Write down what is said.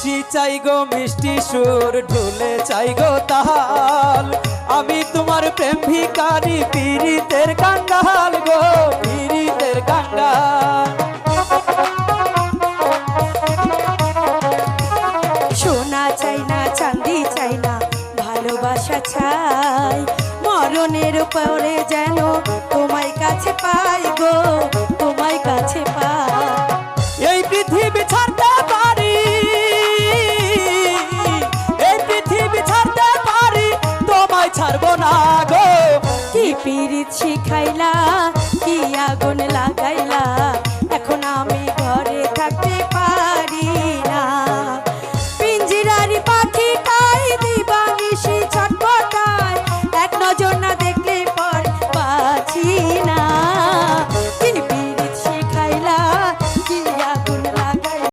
হাসি চাই গো মিষ্টি সুর ঢুলে চাই গো তাল আমি তোমার প্রেম ভিখারি পীড়িতের কাঙ্গাল গো পীড়িতের কাঙ্গাল সোনা চাই না চাঁদি চাই না ভালোবাসা চাই মরণের পরে যেন তোমায় কাছে পাই গো তোমায় কাছে পাই এই পৃথিবী ছাড়তে পারি এই পৃথিবী ছাড়তে পারি তোমায় ছাড়বো না গো কি পীড়িত শিখাইলা কি আগুন লাগ